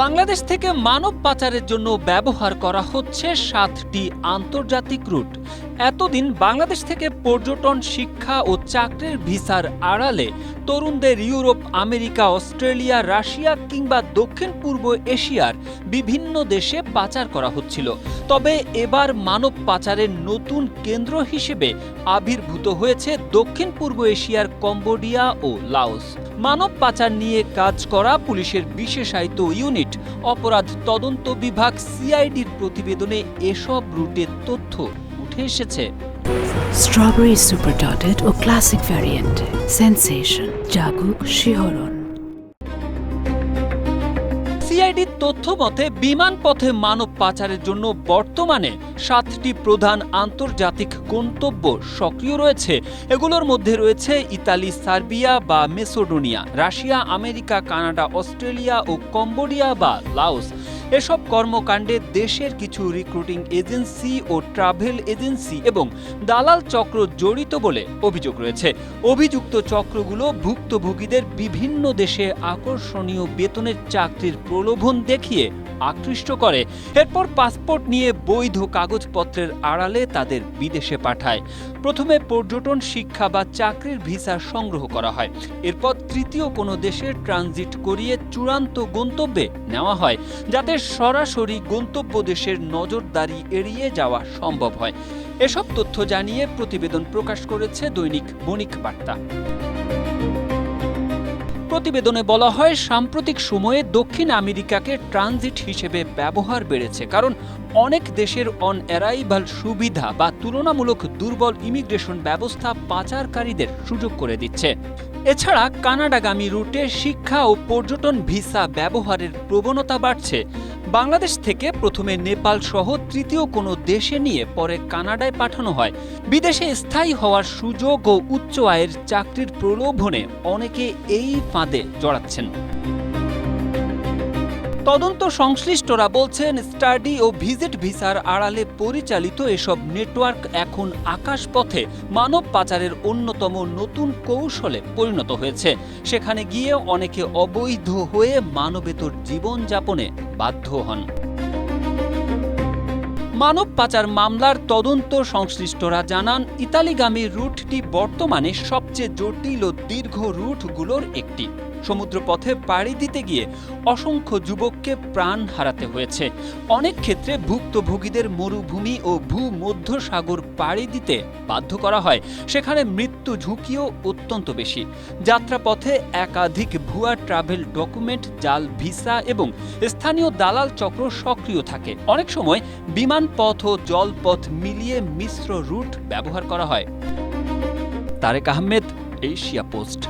বাংলাদেশ থেকে মানব পাচারের জন্য ব্যবহার করা হচ্ছে 7টি আন্তর্জাতিক রুট। এতদিন বাংলাদেশ থেকে পর্যটন, শিক্ষা ও চাকরির ভিসার আড়ালে তরুণদের ইউরোপ, আমেরিকা, অস্ট্রেলিয়া, রাশিয়া কিংবা দক্ষিণ পূর্ব এশিয়ার বিভিন্ন দেশে পাচার করা হচ্ছিল। তবে এবার মানব পাচারের নতুন কেন্দ্র হিসেবে আবির্ভূত হয়েছে দক্ষিণ পূর্ব এশিয়ার কম্বোডিয়া ও লাওস। মানব পাচার নিয়ে কাজ করা পুলিশের বিশেষায়িত ইউনিট অপরাধ তদন্ত বিভাগ সিআইডির প্রতিবেদনে এসব রুটের তথ্য উঠে এসেছে। স্ট্রবেরি সুপার ডটেড ও ক্লাসিক ভ্যারিয়েন্টে সেন্সেশন জাগুক শিহরণ। সিআইডির তথ্য মতে বিমান পথে মানব পাচারের জন্য বর্তমানে 7টি প্রধান আন্তর্জাতিক গন্তব্য সক্রিয় রয়েছে। এগুলোর মধ্যে রয়েছে ইতালি, সার্বিয়া বা Macedonia, Russia, America, Canada, Australia ও কম্বোডিয়া বা লাওস। এসব কর্মকাণ্ডে দেশের কিছু রিক্রুটিং এজেন্সি ও ট্রাভেল এজেন্সি এবং দালাল চক্র জড়িত বলে অভিযোগ রয়েছে। অভিযুক্ত চক্রগুলো ভুক্তভোগীদের বিভিন্ন দেশে আকর্ষণীয় বেতনের চাকরির প্রলোভন দেখিয়ে আকৃষ্ট করে, এরপর পাসপোর্ট নিয়ে বৈধ কাগজপত্রের আড়ালে তাদের বিদেশে পাঠায়। প্রথমে পর্যটন, শিক্ষা বা চাকরির ভিসা সংগ্রহ করা হয়, এরপর তৃতীয় কোনো দেশে ট্রানজিট করিয়ে চূড়ান্ত গন্তব্যে নেওয়া হয়, যাতে সরাসরি গন্তব্য দেশের নজরদারি এড়িয়ে যাওয়া সম্ভব হয়। এসব তথ্য জানিয়ে প্রতিবেদন প্রকাশ করেছে দৈনিক বণিক বার্তা। প্রতিবেদনে বলা হয়, সাম্প্রতিক সময়ে দক্ষিণ আমেরিকাকে ট্রানজিট হিসেবে ব্যবহার বেড়েছে, কারণ অনেক দেশের অন অ্যারাইভাল সুবিধা বা তুলনামূলক দুর্বল ইমিগ্রেশন ব্যবস্থা পাচারকারীদের সুযোগ করে দিচ্ছে। এছাড়া কানাডাগামী রুটে শিক্ষা ও পর্যটন ভিসা ব্যবহারের প্রবণতা বাড়ছে। বাংলাদেশ থেকে প্রথমে নেপাল সহ তৃতীয় কোনো দেশে নিয়ে পরে কানাডায় পাঠানো হয়। বিদেশে স্থায়ী হওয়ার সুযোগ ও উচ্চ আয়ের চাকরির প্রলোভনে অনেকে এই ফাঁদে জড়াচ্ছেন। তদন্ত সংশ্লিষ্টরা বলছেন, স্টাডি ও ভিজিট ভিসার আড়ালে পরিচালিত এসব নেটওয়ার্ক এখন আকাশপথে মানব পাচারের অন্যতম নতুন কৌশলে পরিণত হয়েছে। সেখানে গিয়ে অনেকে অবৈধ হয়ে মানবেতর জীবনযাপনে বাধ্য হন। মানব পাচার মামলার তদন্ত সংশ্লিষ্টরা জানান, ইতালিগামী রুটটি বর্তমানে সবচেয়ে জটিল ও দীর্ঘ রুটগুলোর একটি। সমুদ্রপথে পাড়ি দিতে গিয়ে অসংখ্য যুবককে প্রাণ হারাতে হয়েছে। অনেক ক্ষেত্রে ভুক্তভোগীদের মরুভূমি ও ভূমধ্যসাগর পাড়ি দিতে বাধ্য করা হয়, সেখানে মৃত্যু ঝুঁকিও অত্যন্ত বেশি। যাত্রাপথে একাধিক ভুয়া ট্রাভেল ডকুমেন্ট, জাল ভিসা এবং স্থানীয় দালাল চক্র সক্রিয় থাকে। অনেক সময় বিমানপথ ও জলপথ মিলিয়ে মিশ্র রুট ব্যবহার করা হয়। Tareq Ahmed, Asia post.